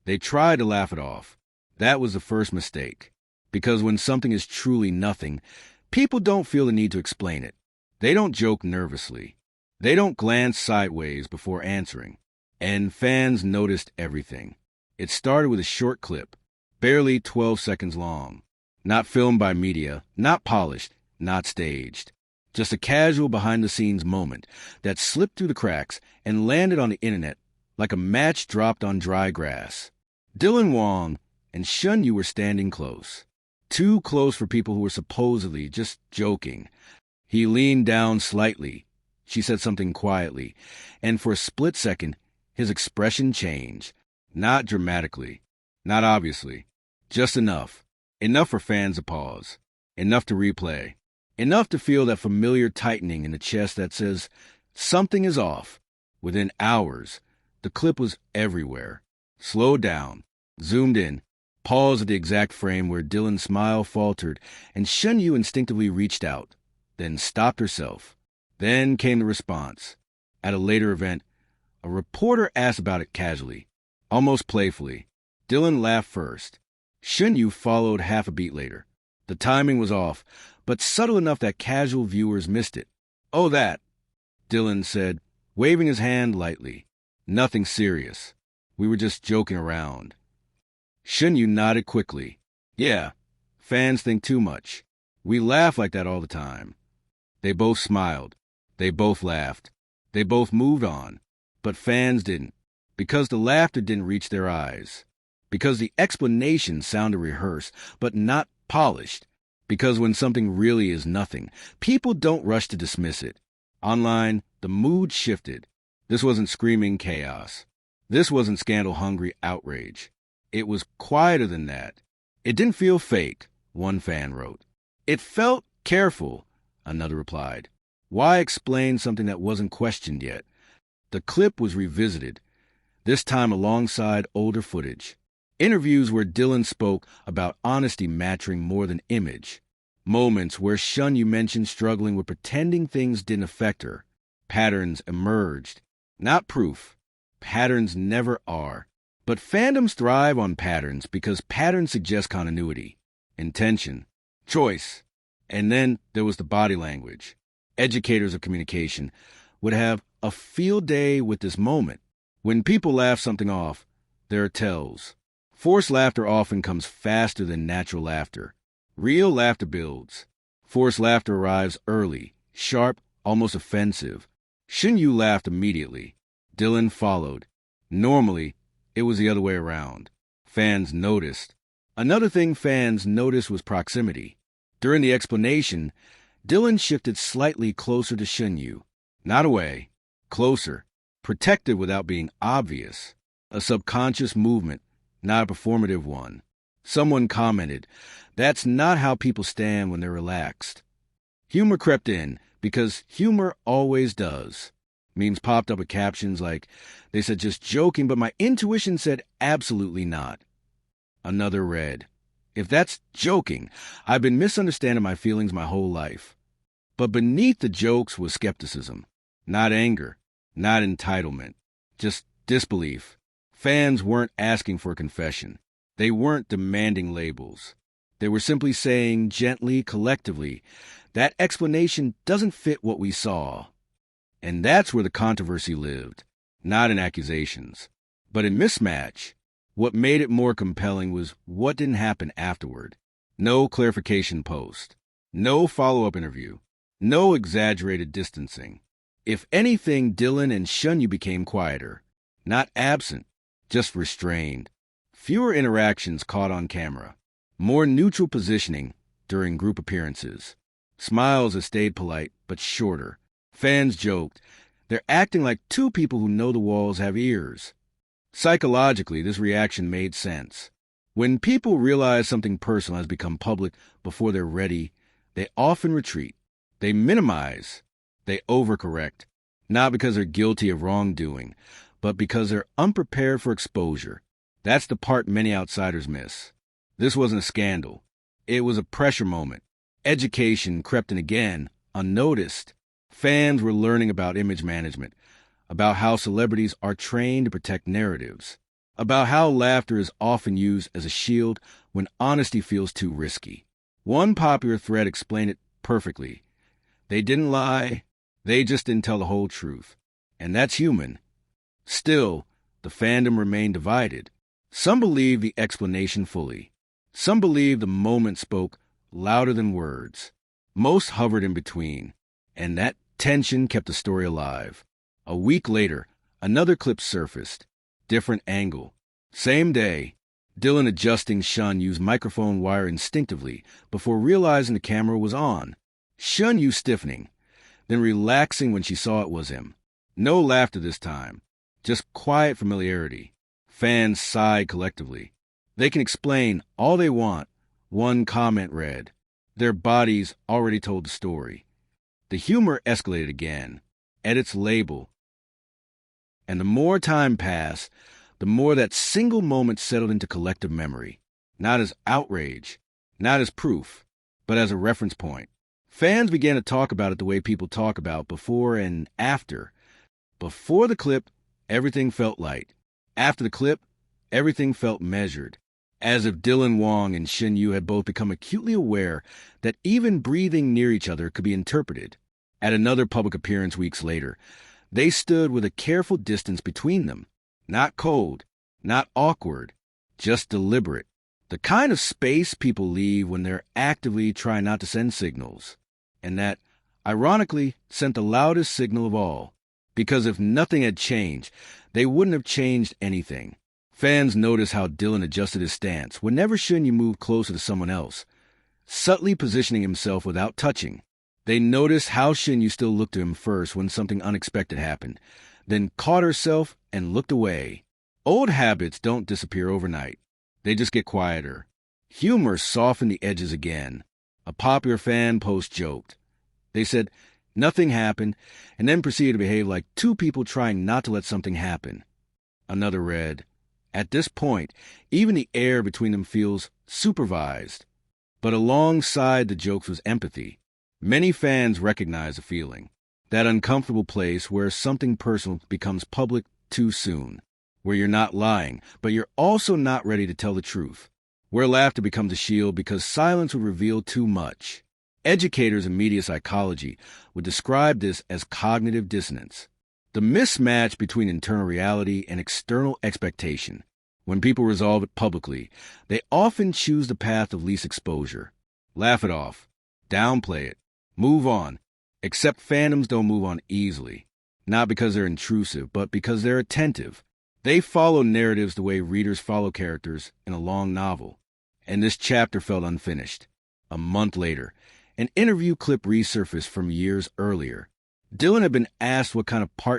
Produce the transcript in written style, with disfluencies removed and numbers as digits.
They tried to laugh it off. That was the first mistake. Because when something is truly nothing, people don't feel the need to explain it. They don't joke nervously. They don't glance sideways before answering. And fans noticed everything. It started with a short clip, barely 12 seconds long. Not filmed by media, not polished, not staged. Just a casual behind-the-scenes moment that slipped through the cracks and landed on the internet like a match dropped on dry grass. Dylan Wang and Shen Yue were standing close. Too close for people who were supposedly just joking. He leaned down slightly. She said something quietly, and for a split second, his expression changed. Not dramatically, not obviously, just enough. Enough for fans to pause. Enough to replay. Enough to feel that familiar tightening in the chest that says, something is off. Within hours, the clip was everywhere. Slowed down, zoomed in, paused at the exact frame where Dylan's smile faltered, and Shen Yue instinctively reached out, then stopped herself. Then came the response. At a later event, a reporter asked about it casually, almost playfully. Dylan laughed first. Shen Yue followed half a beat later. The timing was off, but subtle enough that casual viewers missed it. "Oh, that," Dylan said, waving his hand lightly. "Nothing serious. We were just joking around." Shen Yue nodded quickly. "Yeah, fans think too much. We laugh like that all the time." They both smiled. They both laughed. They both moved on. But fans didn't, because the laughter didn't reach their eyes. Because the explanation sounded rehearsed, but not polished. Because when something really is nothing, people don't rush to dismiss it. Online, the mood shifted. This wasn't screaming chaos. This wasn't scandal-hungry outrage. It was quieter than that. It didn't feel fake, one fan wrote. It felt careful, another replied. Why explain something that wasn't questioned yet? The clip was revisited, this time alongside older footage. Interviews where Dylan spoke about honesty mattering more than image. Moments where Shen Yue mentioned struggling with pretending things didn't affect her. Patterns emerged. Not proof. Patterns never are. But fandoms thrive on patterns because patterns suggest continuity, intention, choice. And then there was the body language. Educators of communication would have a field day with this moment. When people laugh something off, there are tells. Forced laughter often comes faster than natural laughter. Real laughter builds. Forced laughter arrives early, sharp, almost offensive. Shen Yue laughed immediately. Dylan followed. Normally, it was the other way around. Fans noticed. Another thing fans noticed was proximity. During the explanation, Dylan shifted slightly closer to Shen Yue. Not away, closer, protected without being obvious. A subconscious movement, not a performative one. Someone commented, "That's not how people stand when they're relaxed." Humor crept in, because humor always does. Memes popped up with captions like, "They said just joking, but my intuition said absolutely not." Another read, "If that's joking, I've been misunderstanding my feelings my whole life." But beneath the jokes was skepticism. Not anger, not entitlement, just disbelief. Fans weren't asking for a confession. They weren't demanding labels. They were simply saying gently, collectively, that explanation doesn't fit what we saw. And that's where the controversy lived, not in accusations, but in mismatch. What made it more compelling was what didn't happen afterward. No clarification post, no follow-up interview, no exaggerated distancing. If anything, Dylan and Shen Yue became quieter, not absent, just restrained. Fewer interactions caught on camera, more neutral positioning during group appearances. Smiles that stayed polite, but shorter. Fans joked, "They're acting like two people who know the walls have ears." Psychologically, this reaction made sense. When people realize something personal has become public before they're ready, they often retreat. They minimize. They overcorrect. Not because they're guilty of wrongdoing, but because they're unprepared for exposure. That's the part many outsiders miss. This wasn't a scandal. It was a pressure moment. Education crept in again, unnoticed. Fans were learning about image management, about how celebrities are trained to protect narratives, about how laughter is often used as a shield when honesty feels too risky. One popular thread explained it perfectly. They didn't lie, they just didn't tell the whole truth. And that's human. Still, the fandom remained divided. Some believed the explanation fully. Some believed the moment spoke louder than words. Most hovered in between, and that tension kept the story alive. A week later, another clip surfaced. Different angle. Same day, Dylan adjusting Shen Yue's microphone wire instinctively before realizing the camera was on. Shen Yue stiffening, then relaxing when she saw it was him. No laughter this time, just quiet familiarity. Fans sighed collectively. They can explain all they want. One comment read, "Their bodies already told the story." The humor escalated again. Edits label. And the more time passed, the more that single moment settled into collective memory. Not as outrage, not as proof, but as a reference point. Fans began to talk about it the way people talk about before and after. Before the clip, everything felt light. After the clip, everything felt measured. As if Dylan Wang and Shen Yue had both become acutely aware that even breathing near each other could be interpreted. At another public appearance weeks later, they stood with a careful distance between them. Not cold, not awkward, just deliberate. The kind of space people leave when they're actively trying not to send signals. And that, ironically, sent the loudest signal of all. Because if nothing had changed, they wouldn't have changed anything. Fans noticed how Dylan adjusted his stance whenever Shen Yue moved closer to someone else, subtly positioning himself without touching. They noticed how Shen Yue still looked to him first when something unexpected happened, then caught herself and looked away. Old habits don't disappear overnight. They just get quieter. Humor softened the edges again. A popular fan post joked. They said nothing happened and then proceeded to behave like two people trying not to let something happen. Another read, "At this point, even the air between them feels supervised." But alongside the jokes was empathy. Many fans recognize the feeling. That uncomfortable place where something personal becomes public too soon. Where you're not lying, but you're also not ready to tell the truth. Where laughter becomes a shield because silence would reveal too much. Educators in media psychology would describe this as cognitive dissonance. The mismatch between internal reality and external expectation. When people resolve it publicly, they often choose the path of least exposure. Laugh it off. Downplay it. Move on. Except fandoms don't move on easily. Not because they're intrusive, but because they're attentive. They follow narratives the way readers follow characters in a long novel. And this chapter felt unfinished. A month later, an interview clip resurfaced from years earlier. Dylan had been asked what kind of part